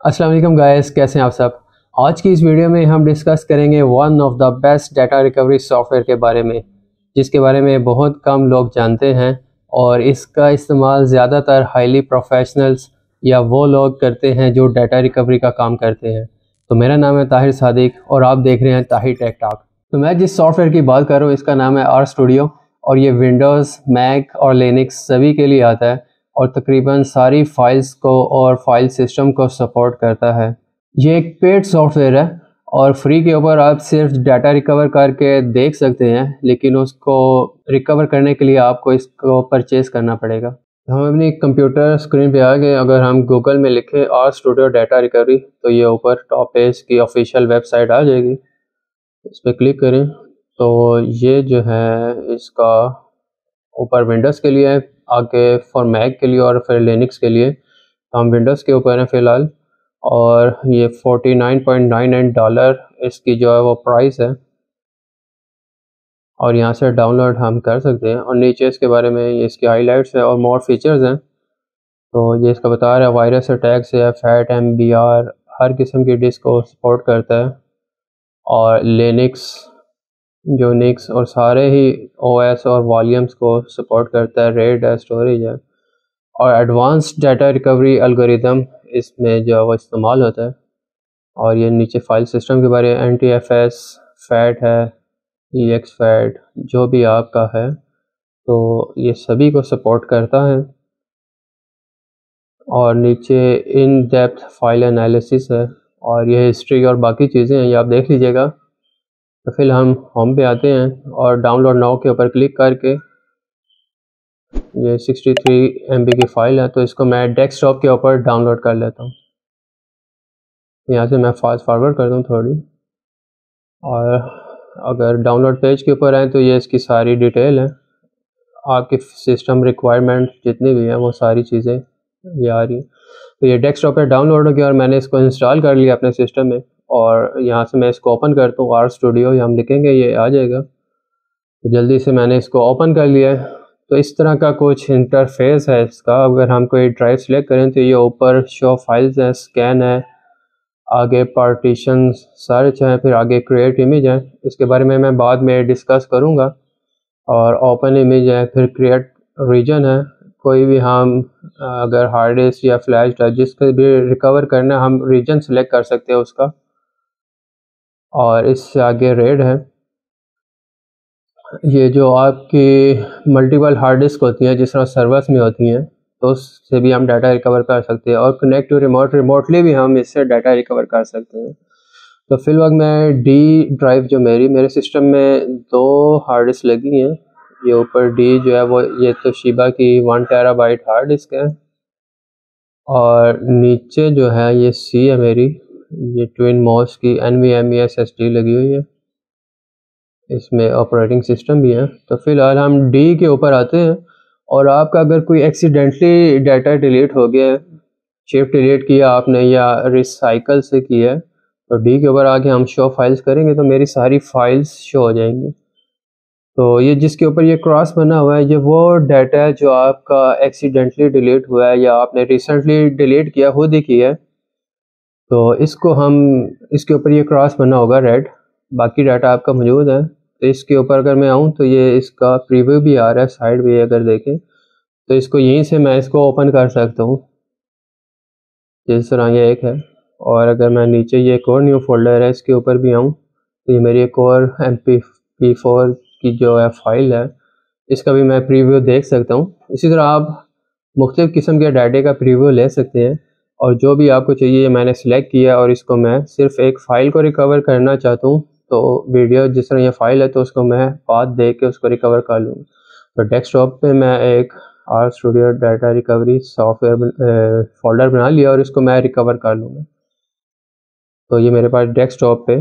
अस्सलाम वालेकुम गाइस, कैसे हैं आप सब। आज की इस वीडियो में हम डिस्कस करेंगे one of the best data recovery software के बारे में, जिसके बारे में बहुत कम लोग जानते हैं और इसका इस्तेमाल ज़्यादातर हाईली प्रोफेशनल्स या वो लोग करते हैं जो डाटा रिकवरी का काम करते हैं। तो मेरा नाम है ताहिर सादिक और आप देख रहे हैं ताहिर टेक टॉक। तो मैं जिस सॉफ्टवेयर की बात कर रहा हूँ इसका नाम है आर स्टूडियो और ये विंडोज़, मैक और लिनक्स सभी के लिए आता है और तकरीबन सारी फाइल्स को और फाइल सिस्टम को सपोर्ट करता है। ये एक पेड सॉफ्टवेयर है और फ्री के ऊपर आप सिर्फ डाटा रिकवर करके देख सकते हैं, लेकिन उसको रिकवर करने के लिए आपको इसको परचेज़ करना पड़ेगा। हम अपनी कंप्यूटर स्क्रीन पे आ गए। अगर हम गूगल में लिखें आर स्टूडियो डाटा रिकवरी तो ये ऊपर टॉप पेज की ऑफिशियल वेबसाइट आ जाएगी। इस पर क्लिक करें तो ये जो है इसका ऊपर विंडोज़ के लिए है, आगे फॉर मैक के लिए और फिर लिनक्स के लिए। हम विंडोज़ के ऊपर हैं फ़िलहाल और ये $49.99 इसकी जो है वो प्राइस है और यहाँ से डाउनलोड हम कर सकते हैं। और नीचे इसके बारे में ये इसकी हाइलाइट्स है और मोर फीचर्स हैं। तो ये इसका बता रहा है वायरस अटैक से फैट MBR हर किस्म की डिस्क को सपोर्ट करता है और लिनक्स, यूनिक्स और सारे ही OS और वॉल्यूम्स को सपोर्ट करता है। रेड है, स्टोरेज है और एडवांस डाटा रिकवरी एल्गोरिदम इसमें जो है वो इस्तेमाल होता है। और ये नीचे फाइल सिस्टम के बारे में NTFS, फैट है, EXFAT जो भी आपका है तो ये सभी को सपोर्ट करता है। और नीचे इन डेप्थ फाइल एनालिसिस है और ये हिस्ट्री और बाकी चीज़ें हैं, ये आप देख लीजिएगा। तो फिर हम होम पे आते हैं और डाउनलोड नाउ के ऊपर क्लिक करके ये 63 MB की फ़ाइल है तो इसको मैं डेस्कटॉप के ऊपर डाउनलोड कर लेता हूँ। यहाँ से मैं फास्ट फॉरवर्ड करता हूँ थोड़ी, और अगर डाउनलोड पेज के ऊपर आए तो ये इसकी सारी डिटेल है, आपकी सिस्टम रिक्वायरमेंट जितनी भी हैं वो सारी चीज़ें ये आ रही हैं। तो ये डेस्कटॉप पे डाउनलोड हो गया और मैंने इसको इंस्टॉल कर लिया अपने सिस्टम में। और यहाँ से मैं इसको ओपन करता हूँ, आर स्टूडियो हम लिखेंगे ये आ जाएगा। तो जल्दी से मैंने इसको ओपन कर लिया है। तो इस तरह का कुछ इंटरफेस है इसका। अगर हम कोई ड्राइव सेलेक्ट करें तो ये ऊपर शो फाइल्स है, स्कैन है, आगे पार्टीशन सारे चाहे, फिर आगे क्रिएट इमेज है, इसके बारे में मैं बाद में डिस्कस करूँगा। और ओपन इमेज है, फिर क्रिएट रीजन है, कोई भी हम अगर हार्ड डिस्क या फ्लैश ड्राइव जिसको भी रिकवर करना हम रीजन सेलेक्ट कर सकते हैं उसका। और इससे आगे रेड है, ये जो आपकी मल्टीपल हार्ड डिस्क होती हैं जिस तरह सर्वर्स में होती हैं तो उससे भी हम डाटा रिकवर कर सकते हैं। और कनेक्ट टू रिमोटली भी हम इससे डाटा रिकवर कर सकते हैं। तो फिलहाल मैं डी ड्राइव जो मेरे सिस्टम में 2 हार्ड डिस्क लगी हैं, ये ऊपर डी जो है वो ये तो शिबा की 1 टेराबाइट हार्ड डिस्क है और नीचे जो है ये सी है मेरी, ये ट्विन मोस की NVMe SSD लगी हुई है, इसमें ऑपरेटिंग सिस्टम भी है। तो फिलहाल हम डी के ऊपर आते हैं और आपका अगर कोई एक्सीडेंटली डाटा डिलीट हो गया है, शिफ्ट डिलीट किया आपने या रिसाइकल से किया है, तो डी के ऊपर आके हम शो फाइल्स करेंगे तो मेरी सारी फाइल्स शो हो जाएंगी। तो ये जिसके ऊपर ये क्रॉस बना हुआ है ये वो डाटा है जो आपका एक्सीडेंटली डिलीट हुआ है या आपने रिसेंटली डिलीट किया, खुद ही किया है। तो इसको हम इसके ऊपर ये क्रॉस बना होगा रेड, बाकी डाटा आपका मौजूद है। तो इसके ऊपर अगर मैं आऊँ तो ये इसका प्रीव्यू भी आ रहा है साइड भी, अगर देखें तो इसको यहीं से मैं इसको ओपन कर सकता हूँ जिस तरह ये एक है। और अगर मैं नीचे ये एक और न्यू फोल्डर है इसके ऊपर भी आऊँ तो ये मेरी एक और MP4 की जो है फाइल है, इसका भी मैं प्रीव्यू देख सकता हूँ। इसी तरह आप मुख्तलिफ़ किस्म के डाटे का प्रीव्यू ले सकते हैं और जो भी आपको चाहिए मैंने सेलेक्ट किया और इसको मैं सिर्फ एक फ़ाइल को रिकवर करना चाहता हूँ तो वीडियो जिस तरह ये फ़ाइल है तो उसको मैं बाद दे के उसको रिकवर कर लूँगा। तो डेस्कटॉप पे मैं एक R studio data recovery software folder बना लिया और इसको मैं रिकवर कर लूँगा। तो ये मेरे पास डेस्कटॉप पे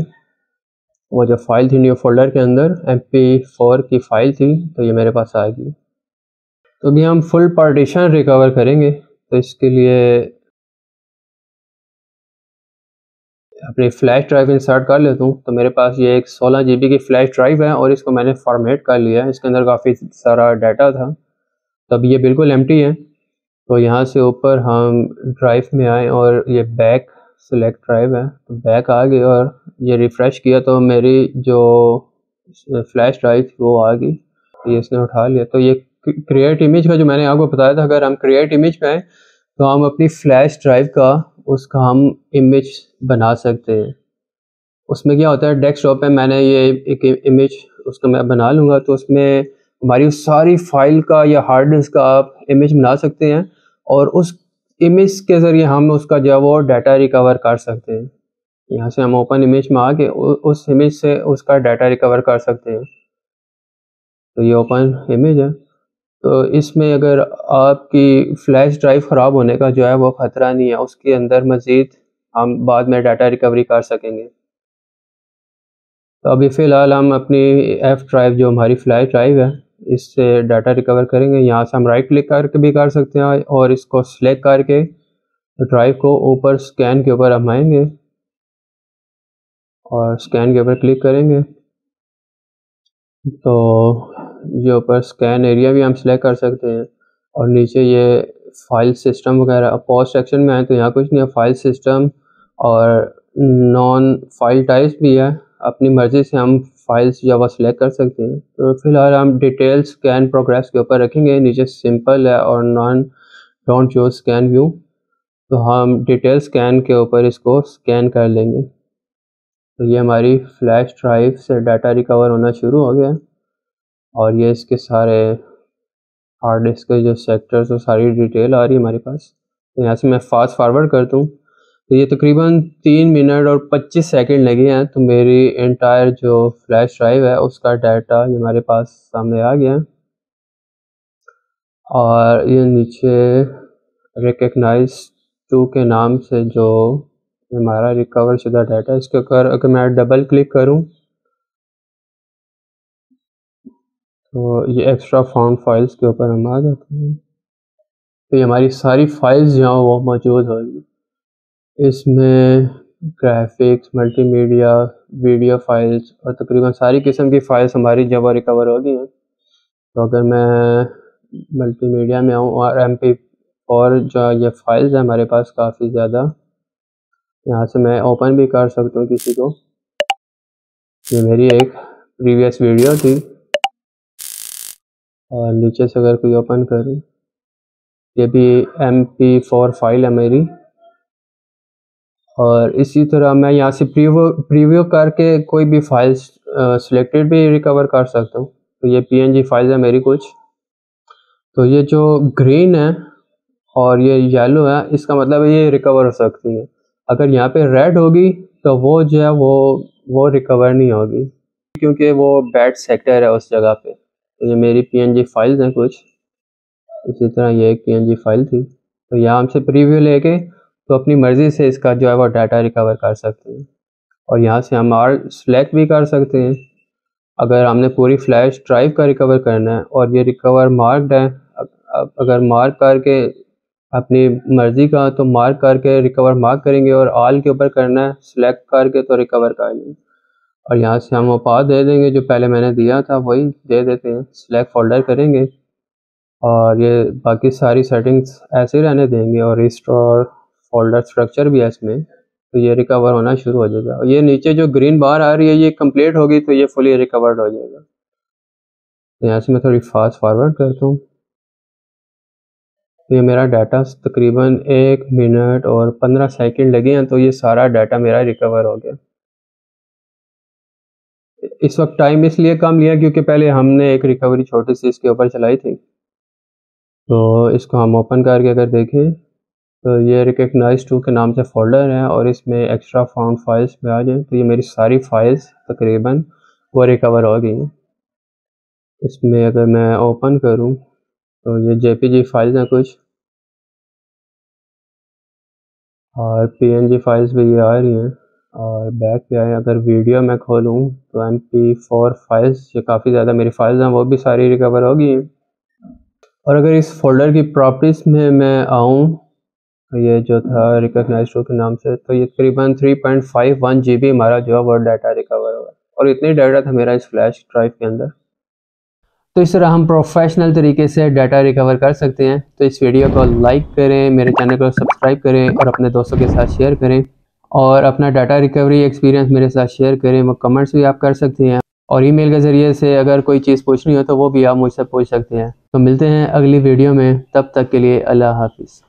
वो जो फाइल थी न्यू फोल्डर के अंदर MP4 की फ़ाइल थी तो ये मेरे पास आ गई। तो अभी हम फुल पार्टीशन रिकवर करेंगे तो इसके लिए अपनी फ़्लैश ड्राइव इंसर्ट कर लेता हूँ। तो मेरे पास ये एक 16 GB की फ़्लैश ड्राइव है और इसको मैंने फॉर्मेट कर लिया है, इसके अंदर काफ़ी सारा डाटा था तब ये बिल्कुल एम्प्टी है। तो यहाँ से ऊपर हम ड्राइव में आए और ये बैक सिलेक्ट ड्राइव है, तो बैक आ गई और ये रिफ़्रेश किया तो मेरी जो फ्लैश ड्राइव थी वो आ गई, ये इसने उठा लिया। तो ये क्रिएट इमेज का जो मैंने आपको बताया था, अगर हम क्रिएट इमेज पे आए तो हम अपनी फ्लैश ड्राइव का उसका हम इमेज बना सकते हैं। उसमें क्या होता है, डेस्कटॉप पे मैंने ये एक इमेज उसका मैं बना लूँगा, तो उसमें हमारी सारी फाइल का या हार्ड डिस्क का आप इमेज बना सकते हैं और उस इमेज के ज़रिए हम उसका जो है वो डाटा रिकवर कर सकते हैं। यहाँ से हम ओपन इमेज में आके उस इमेज से उसका डाटा रिकवर कर सकते हैं। तो ये ओपन इमेज है, तो इसमें अगर आपकी फ्लैश ड्राइव ख़राब होने का जो है वो ख़तरा नहीं है, उसके अंदर मज़ीद हम बाद में डाटा रिकवरी कर सकेंगे। तो अभी फ़िलहाल हम अपनी एफ ड्राइव जो हमारी फ्लैश ड्राइव है इससे डाटा रिकवर करेंगे। यहाँ से हम राइट क्लिक करके भी कर सकते हैं और इसको सिलेक्ट करके ड्राइव को ऊपर स्कैन के ऊपर हम आएंगे और स्कैन के ऊपर क्लिक करेंगे तो ये ऊपर स्कैन एरिया भी हम सिलेक्ट कर सकते हैं और नीचे ये फाइल सिस्टम वगैरह। अब पॉज सेक्शन में आए तो यहाँ कुछ नहीं है, फाइल सिस्टम और नॉन फाइल टाइप्स भी है, अपनी मर्ज़ी से हम फाइल्स जो वो सिलेक्ट कर सकते हैं। तो फिलहाल हम डिटेल स्कैन प्रोग्रेस के ऊपर रखेंगे, नीचे सिंपल है और डोंट शो स्कैन व्यू, तो हम डिटेल स्कैन के ऊपर इसको स्कैन कर लेंगे। तो ये हमारी फ्लैश ड्राइव से डाटा रिकवर होना शुरू हो गया और ये इसके सारे हार्ड डिस्क के जो सेक्टर्स और सारी डिटेल आ रही है हमारे पास। तो यहाँ से मैं फास्ट फॉरवर्ड करता हूँ, तो ये तकरीबन 3 मिनट और 25 सेकंड लगे हैं, तो मेरी एंटायर जो फ्लैश ड्राइव है उसका डाटा ये हमारे पास सामने आ गया और ये नीचे रिकग्नाइज टू के नाम से जो हमारा रिकवर शुदा डाटा, इसके ऊपर अगर मैं डबल क्लिक करूं तो ये एक्स्ट्रा फाउंड फाइल्स के ऊपर हम आ जाते हैं। तो ये हमारी सारी फाइल्स जो हैं वो मौजूद होगी, इसमें ग्राफिक्स, मल्टीमीडिया, वीडियो फाइल्स और तकरीबन सारी किस्म की फ़ाइल्स हमारी जब रिकवर हो गई हैं। तो अगर मैं मल्टीमीडिया में आऊँ और MP4 जो ये फाइल्स हैं हमारे पास काफ़ी ज़्यादा, यहाँ से मैं ओपन भी कर सकता हूँ किसी को। ये मेरी एक प्रीवियस वीडियो थी और नीचे से अगर कोई ओपन करूँ, ये भी MP4 फाइल है मेरी। और इसी तरह मैं यहाँ से प्रीव्यू करके कोई भी फाइल्स सिलेक्टेड भी रिकवर कर सकता हूँ। तो ये PNG फाइल्स है मेरी कुछ। तो ये जो ग्रीन है और ये येलो है, इसका मतलब है ये रिकवर हो सकती है। अगर यहाँ पे रेड होगी तो वो जो है वो रिकवर नहीं होगी क्योंकि वो बैड सेक्टर है उस जगह पे। तो ये मेरी PNG फाइल्स हैं कुछ। इसी तरह ये एक PNG फाइल थी। तो यहाँ हमसे प्रीव्यू लेके तो अपनी मर्ज़ी से इसका जो है वो डाटा रिकवर कर सकते हैं और यहाँ से हम सेलेक्ट भी कर सकते हैं अगर हमने पूरी फ्लैश ड्राइव का रिकवर करना है और ये रिकवर मार्क्ड है। अगर मार्क करके अपनी मर्ज़ी का तो मार्क करके रिकवर मार्क करेंगे और ऑल के ऊपर करना है सेलेक्ट करके तो रिकवर कर लेंगे और यहाँ से हम वो पाथ दे देंगे जो पहले मैंने दिया था वही दे देते हैं, सेलेक्ट फोल्डर करेंगे और ये बाकी सारी सेटिंग्स ऐसे ही रहने देंगे और रिस्टोर फोल्डर स्ट्रक्चर भी है इसमें। तो ये रिकवर होना शुरू हो जाएगा और ये नीचे जो ग्रीन बार आ रही है ये कंप्लीट होगी तो ये फुली रिकवर्ड हो जाएगा। तो यहाँ से मैं थोड़ी फास्ट फॉरवर्ड करता हूँ। तो ये मेरा डाटा तकरीबन 1 मिनट और 15 सेकंड लगे हैं, तो ये सारा डाटा मेरा रिकवर हो गया। इस वक्त टाइम इसलिए कम लिया क्योंकि पहले हमने एक रिकवरी छोटी सी इसके ऊपर चलाई थी। तो इसको हम ओपन करके अगर देखें तो ये रिकग्नाइज टू के नाम से फ़ोल्डर है और इसमें एक्स्ट्रा फाउंड फाइल्स में आ जाए तो ये मेरी सारी फाइल्स तकरीबन वो रिकवर हो गई हैं। इसमें अगर मैं ओपन करूं तो ये JPG फाइल्स हैं कुछ और PNG फाइल्स भी ये आ रही हैं और बैक पे आए अगर वीडियो मैं खोलूं तो MP4 फाइल्स ये काफ़ी ज़्यादा मेरी फाइल्स हैं वो भी सारी रिकवर हो गई हैं। और अगर इस फोल्डर की प्रॉपर्टीज़ में मैं आऊँ तो ये जो था रिकग्नाइज टू के नाम से, तो ये तकरीबन 3.51 GB हमारा जो है वो डाटा रिकवर हुआ और इतनी डाटा था मेरा इस फ्लैश ड्राइव के अंदर। तो इस तरह हम प्रोफेशनल तरीके से डाटा रिकवर कर सकते हैं। तो इस वीडियो को लाइक करें, मेरे चैनल को सब्सक्राइब करें और अपने दोस्तों के साथ शेयर करें। और अपना डाटा रिकवरी एक्सपीरियंस मेरे साथ शेयर करें। वो कमेंट्स भी आप कर सकते हैं और ईमेल के ज़रिए से अगर कोई चीज़ पूछनी हो तो वो भी आप मुझसे पूछ सकते हैं। तो मिलते हैं अगली वीडियो में, तब तक के लिए अल्लाह हाफिज़।